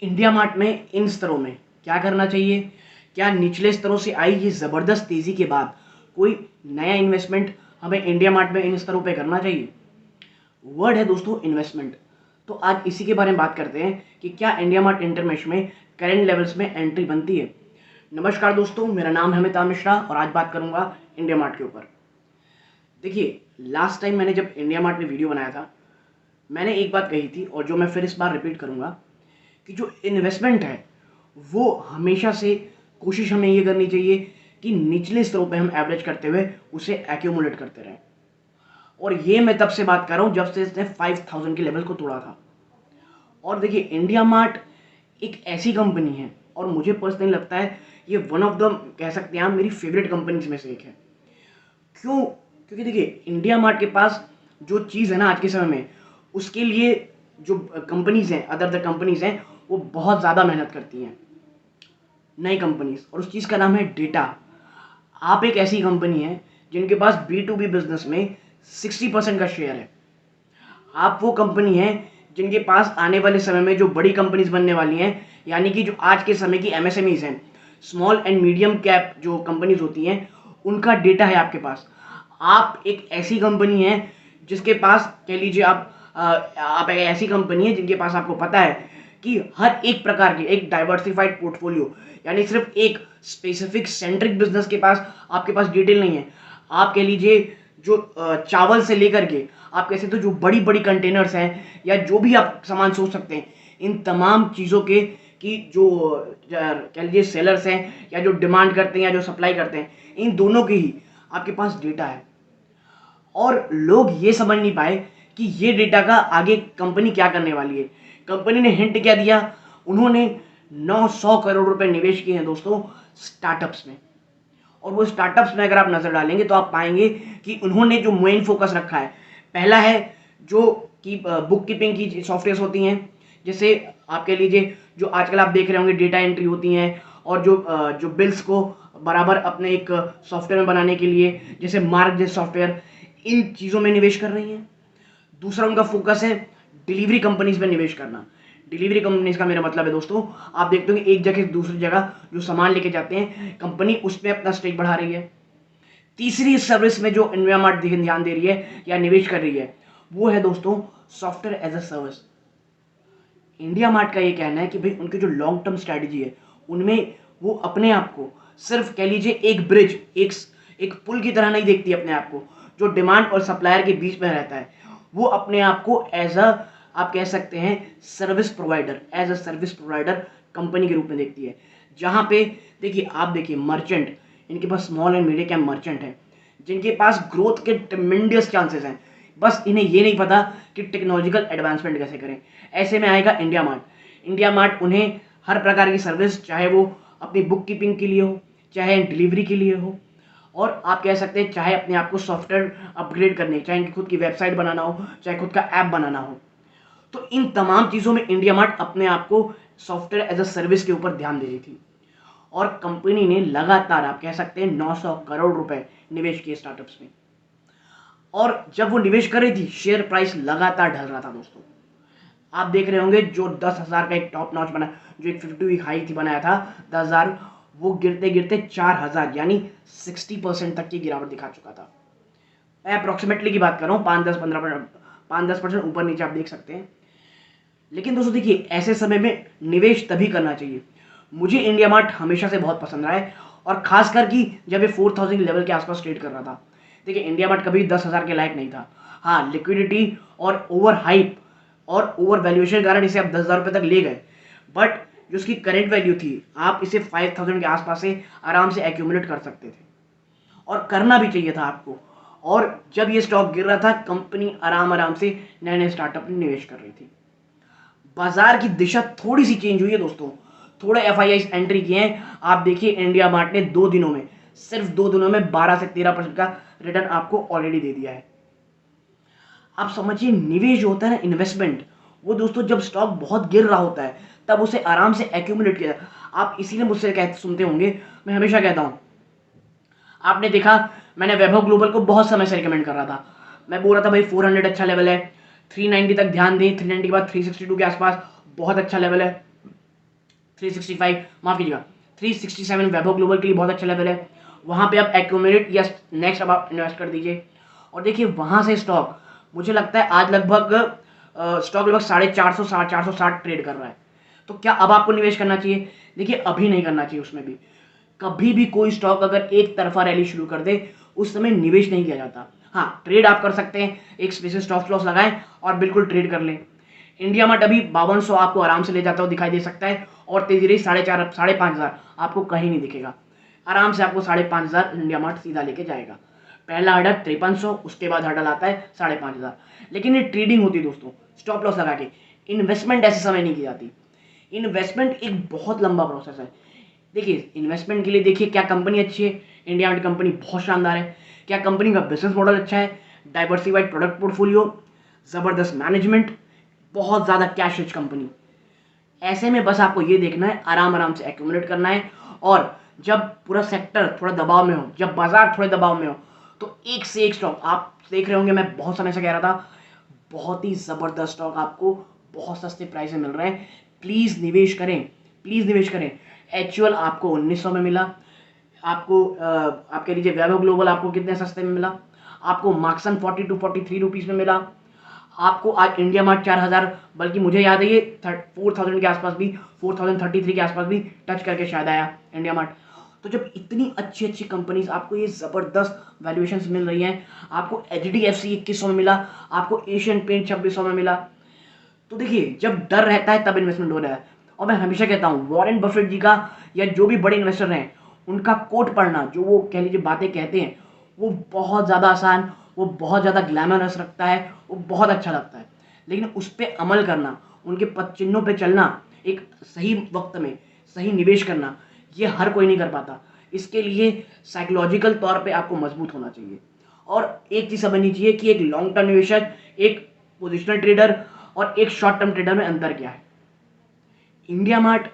India mart में इन स्तरों में क्या करना चाहिए? क्या निचले स्तरों से आई ये ज़बरदस्त तेज़ी के बाद कोई नया इन्वेस्टमेंट हमें इंडिया मार्ट में इन स्तरों पे करना चाहिए? वर्ड है दोस्तों इन्वेस्टमेंट। तो आज इसी के बारे में बात करते हैं कि क्या इंडिया मार्ट इंटरमेश में करंट लेवल्स में एंट्री बनती है। नमस्कार दोस्तों, मेरा नाम है अमिताभ मिश्रा और आज बात करूंगा इंडिया मार्ट के ऊपर। देखिए, लास्ट टाइम मैंने जब इंडिया मार्ट में वीडियो बनाया था, मैंने एक बात कही थी और जो मैं फिर इस बार रिपीट करूंगा कि जो इन्वेस्टमेंट है वो हमेशा से कोशिश हमें ये करनी चाहिए कि निचले स्तरों पे हम एवरेज करते हुए उसे एक्यूमुलेट करते रहें। और ये मैं तब से बात कर रहा हूँ जब से इसने 5000 के लेवल को तोड़ा था। और देखिए, इंडिया मार्ट एक ऐसी कंपनी है और मुझे पर्सनली लगता है ये वन ऑफ द, कह सकते हैं आप, मेरी फेवरेट कंपनीज में से एक है। क्यों? क्योंकि देखिए, इंडिया मार्ट के पास जो चीज़ है ना आज के समय में, उसके लिए जो कंपनीज हैं, अदर द कंपनीज हैं, वो बहुत ज़्यादा मेहनत करती हैं, नई कंपनीज, और उस चीज़ का नाम है डेटा। आप एक ऐसी कंपनी है जिनके पास B2B बिजनेस में 60% का शेयर है। आप वो कंपनी है जिनके पास आने वाले समय में जो बड़ी कंपनीज बनने वाली हैं, यानी कि जो आज के समय की MSMEs हैं, स्मॉल एंड मीडियम कैप जो कंपनीज होती हैं, उनका डेटा है आपके पास। आप एक ऐसी कंपनी है जिसके पास, कह लीजिए आप एक ऐसी कंपनी है जिनके पास आपको पता है कि हर एक प्रकार की एक डाइवर्सिफाइड पोर्टफोलियो, यानी सिर्फ एक स्पेसिफिक सेंट्रिक बिजनेस के पास आपके पास डिटेल नहीं है। आप कह लीजिए जो चावल से लेकर के आप कैसे तो जो बड़ी बड़ी कंटेनर्स हैं या जो भी आप सामान सोच सकते हैं, इन तमाम चीज़ों के कि जो कह लीजिए सेलर्स हैं या जो डिमांड करते हैं या जो सप्लाई करते हैं, इन दोनों के ही आपके पास डेटा है। और लोग ये समझ नहीं पाए कि ये डेटा का आगे कंपनी क्या करने वाली है। कंपनी ने हिंट क्या दिया? उन्होंने 900 करोड़ रुपए निवेश किए हैं दोस्तों स्टार्टअप्स में। और वो स्टार्टअप्स में अगर आप नजर डालेंगे तो आप पाएंगे कि उन्होंने जो मेन फोकस रखा है, पहला है जो कि बुक कीपिंग की सॉफ्टवेयर होती हैं, जैसे आप कह लीजिए जो आजकल आप देख रहे होंगे डेटा एंट्री होती हैं, और जो बिल्स को बराबर अपने एक सॉफ्टवेयर में बनाने के लिए जैसे मार्क जैसे सॉफ्टवेयर, इन चीज़ों में निवेश कर रही हैं। दूसरा उनका फोकस है डिलीवरी कंपनीज में निवेश करना। डिलीवरी कंपनीज का मेरा मतलब है दोस्तों, आप देखते होंगे एक जगह से दूसरी जगह जो सामान लेके जाते हैं, कंपनी उसमें अपना स्टेक बढ़ा रही है। तीसरी सर्विस में जो इंडिया मार्ट ध्यान दे रही है या निवेश कर रही है, वो है दोस्तों software as a service. IndiaMART का ये कहना है कि भाई उनकी जो लॉन्ग टर्म स्ट्रैटेजी है, उनमें वो अपने आप को सिर्फ, कह लीजिए, एक ब्रिज, एक पुल की तरह नहीं देखती अपने आप को जो डिमांड और सप्लायर के बीच में रहता है। वो अपने आप को एज अ, आप कह सकते हैं, as a service provider company के रूप में देखती है। जहाँ पे देखिए, आप देखिए मर्चेंट, इनके पास small and medium cap merchant है जिनके पास ग्रोथ के ट्रेमेंडियस चांसेस हैं, बस इन्हें ये नहीं पता कि टेक्नोलॉजिकल एडवांसमेंट कैसे करें। ऐसे में आएगा इंडिया मार्ट। इंडिया मार्ट उन्हें हर प्रकार की सर्विस, चाहे वो अपनी बुक कीपिंग के लिए हो, चाहे डिलीवरी के लिए हो, और आप कह सकते हैं चाहे अपने आप को सॉफ्टवेयर अपग्रेड करने, चाहे खुद की वेबसाइट बनाना हो, चाहे खुद का ऐप बनाना हो, तो इन तमाम चीज़ों में इंडिया मार्ट अपने आप को सॉफ्टवेयर एज अ सर्विस के ऊपर ध्यान दे रही थी। और कंपनी ने लगातार, आप कह सकते हैं, 900 करोड़ रुपए निवेश किए स्टार्टअप्स में। और जब वो निवेश कर रही थी, शेयर प्राइस लगातार ढल रहा था दोस्तों। आप देख रहे होंगे जो 10,000 का एक टॉप नॉच बना, जो एक 50 वीक हाई थी बनाया था 10,000, वो गिरते गिरते 4,000 यानी 60% तक की गिरावट दिखा चुका था। मैं अप्रोक्सीमेटली की बात कर रहा हूँ, 5-10% ऊपर नीचे आप देख सकते हैं। लेकिन दोस्तों देखिए, ऐसे समय में निवेश तभी करना चाहिए। मुझे इंडिया मार्ट हमेशा से बहुत पसंद रहा है, और खासकर कि जब ये 4000 लेवल के आसपास ट्रेड कर रहा था। देखिए, इंडिया मार्ट कभी 10,000 के लायक नहीं था। हाँ, लिक्विडिटी और ओवर हाइप और ओवर वैल्यूएशन के कारण इसे आप 10,000 रुपये तक ले गए, बट जो उसकी करेंट वैल्यू थी, आप इसे 5000 के आसपास से आराम से एक्यूमुलेट कर सकते थे, और करना भी चाहिए था आपको। और जब ये स्टॉक गिर रहा था, कंपनी आराम से नए नए स्टार्टअप में निवेश कर रही थी। बाजार की दिशा थोड़ी सी चेंज हुई है दोस्तों, थोड़े FIIs एंट्री किए हैं। आप देखिए, इंडिया मार्ट ने 2 दिनों में, सिर्फ 2 दिनों में 12 से 13% का रिटर्न आपको ऑलरेडी दे दिया है। आप समझिए, निवेश जो होता है ना, इन्वेस्टमेंट, वो दोस्तों जब स्टॉक बहुत गिर रहा होता है तब उसे आराम से एक्यूमुलेट किया। आप इसीलिए मुझसे सुनते होंगे, मैं हमेशा कहता हूं, आपने देखा, मैंने वैभव ग्लोबल को बहुत समय से रिकमेंड कर रहा था। मैं बोल रहा था भाई 400 अच्छा लेवल है, 390 तक ध्यान दें, 390 के बाद 362 के आसपास बहुत अच्छा लेवल है। 365 माफ कीजिएगा 367 वैभव ग्लोबल के लिए बहुत अच्छा लेवल है। वहाँ पे आप एक्यूमुलेट या नेक्स्ट अब आप इन्वेस्ट कर दीजिए और देखिए वहाँ से स्टॉक मुझे लगता है आज लगभग स्टॉक लगभग 450 ट्रेड कर रहा है। तो क्या अब आपको निवेश करना चाहिए? देखिए अभी नहीं करना चाहिए उसमें भी। कभी भी कोई स्टॉक अगर एक तरफा रैली शुरू कर दे उस समय निवेश नहीं किया जाता। हाँ, ट्रेड आप कर सकते हैं, एक स्पेशल स्टॉप लॉस लगाएं और बिल्कुल ट्रेड कर लें। इंडिया मार्ट अभी 5200 आपको आराम से ले जाता हुआ दिखाई दे सकता है और तेजी रही 4,500 आपको कहीं नहीं दिखेगा। आराम से आपको 5,500 इंडिया मार्ट सीधा लेके जाएगा। पहला हर्डल 5300, उसके बाद हर्डल आता है 5,500। लेकिन ये ट्रेडिंग होती है दोस्तों, स्टॉप लॉस लगा के। इन्वेस्टमेंट ऐसे समय नहीं की जाती। इन्वेस्टमेंट एक बहुत लंबा प्रोसेस है। देखिए इन्वेस्टमेंट के लिए देखिए क्या कंपनी अच्छी है। इंडिया मार्ट कंपनी बहुत शानदार है। क्या कंपनी का बिजनेस मॉडल अच्छा है, डाइवर्सिफाइड प्रोडक्ट पोर्टफोलियो, जबरदस्त मैनेजमेंट, बहुत ज़्यादा कैश रिच कंपनी। ऐसे में बस आपको ये देखना है, आराम आराम से एक्यूमुलेट करना है और जब पूरा सेक्टर थोड़ा दबाव में हो, जब बाजार थोड़े दबाव में हो, तो एक से एक स्टॉक आप देख रहे होंगे। मैं बहुत समय से कह रहा था बहुत ही ज़बरदस्त स्टॉक आपको बहुत सस्ते प्राइस में मिल रहे हैं। प्लीज़ निवेश करें, प्लीज़ निवेश करें। एचयूएल आपको 1900 में मिला, आपको आप कह लीजिए वैभव ग्लोबल आपको कितने सस्ते में मिला, आपको मार्क्सन 42-43 रुपीज़ में मिला, आपको आज इंडिया मार्ट 4000, बल्कि मुझे याद है ये 4000 के आसपास भी, 4033 के आसपास भी टच करके शायद आया इंडिया मार्ट। तो जब इतनी अच्छी अच्छी कंपनीज आपको ये ज़बरदस्त वैल्यूएशंस मिल रही हैं, आपको एचडीएफसी 2100 में मिला, आपको एशियन पेंट 2600 में मिला, तो देखिए जब डर रहता है तब इन्वेस्टमेंट हो रहा है। और मैं हमेशा कहता हूँ वॉरेन बफेट जी का या जो भी बड़े इन्वेस्टर हैं उनका कोट पढ़ना, जो वो कह लीजिए बातें कहते हैं, वो बहुत ज़्यादा आसान, वो बहुत ज़्यादा ग्लैमरस रखता है, वो बहुत अच्छा लगता है। लेकिन उस पर अमल करना, उनके पद चिन्हों पर चलना, एक सही वक्त में सही निवेश करना, ये हर कोई नहीं कर पाता। इसके लिए साइकोलॉजिकल तौर पे आपको मजबूत होना चाहिए और एक चीज़ समझनी चाहिए कि एक लॉन्ग टर्म निवेशक, एक पोजिशनल ट्रेडर और एक शॉर्ट टर्म ट्रेडर में अंतर क्या है। इंडिया मार्ट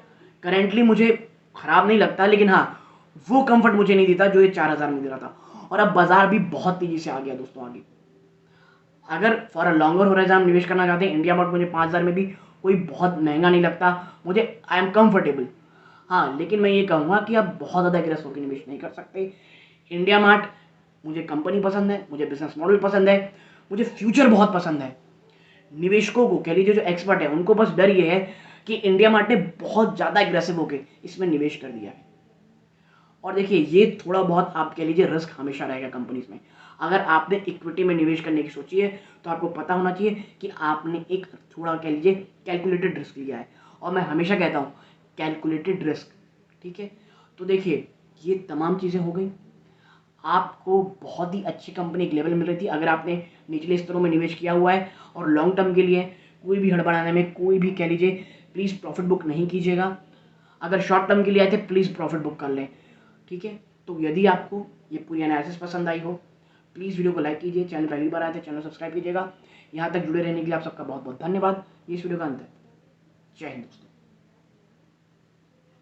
करेंटली मुझे खराब नहीं लगता, लेकिन हाँ वो कंफर्ट मुझे नहीं देता जो ये 4000 में दे रहा था। और अब बाजार भी बहुत तेजी से आ गया दोस्तों आगे। अगर फॉर अ लॉन्गर होराइजन निवेश करना चाहते हैं, इंडिया मार्ट मुझे 5000 में भी कोई बहुत महंगा नहीं लगता, मुझे आई एम कंफर्टेबल। हाँ, लेकिन मैं ये कहूँगा कि आप बहुत ज़्यादा एग्रेस होकर निवेश नहीं कर सकते। इंडिया मार्ट मुझे कंपनी पसंद है, मुझे बिजनेस मॉडल पसंद है, मुझे फ्यूचर बहुत पसंद है। निवेशकों को कह लीजिए जो एक्सपर्ट है उनको बस डर ये है कि इंडिया मार्ट ने बहुत ज़्यादा एग्रेसिव होकर इसमें निवेश कर दिया है। और देखिए ये थोड़ा बहुत आप कह लीजिए रिस्क हमेशा रहेगा कंपनीज में। अगर आपने इक्विटी में निवेश करने की सोची है तो आपको पता होना चाहिए कि आपने एक थोड़ा कह लीजिए कैलकुलेटेड रिस्क लिया है। और मैं हमेशा कहता हूँ कैलकुलेटेड रिस्क, ठीक है। तो देखिए ये तमाम चीज़ें हो गई, आपको बहुत ही अच्छी कंपनी एक लेवल मिल रही थी। अगर आपने निचले स्तरों में निवेश किया हुआ है और लॉन्ग टर्म के लिए कोई भी हड़बड़ाने में कोई भी कह लीजिए प्लीज़ प्रॉफिट बुक नहीं कीजिएगा। अगर शॉर्ट टर्म के लिए आए थे प्लीज़ प्रॉफिट बुक कर लें, ठीक है। तो यदि आपको ये पूरी एनालिसिस पसंद आई हो प्लीज़ वीडियो को लाइक कीजिए। चैनल पहली बार आए थे चैनल सब्सक्राइब कीजिएगा। यहाँ तक जुड़े रहने के लिए आप सबका बहुत बहुत धन्यवाद। ये इस वीडियो का अंत है। जय हिंद दोस्तों।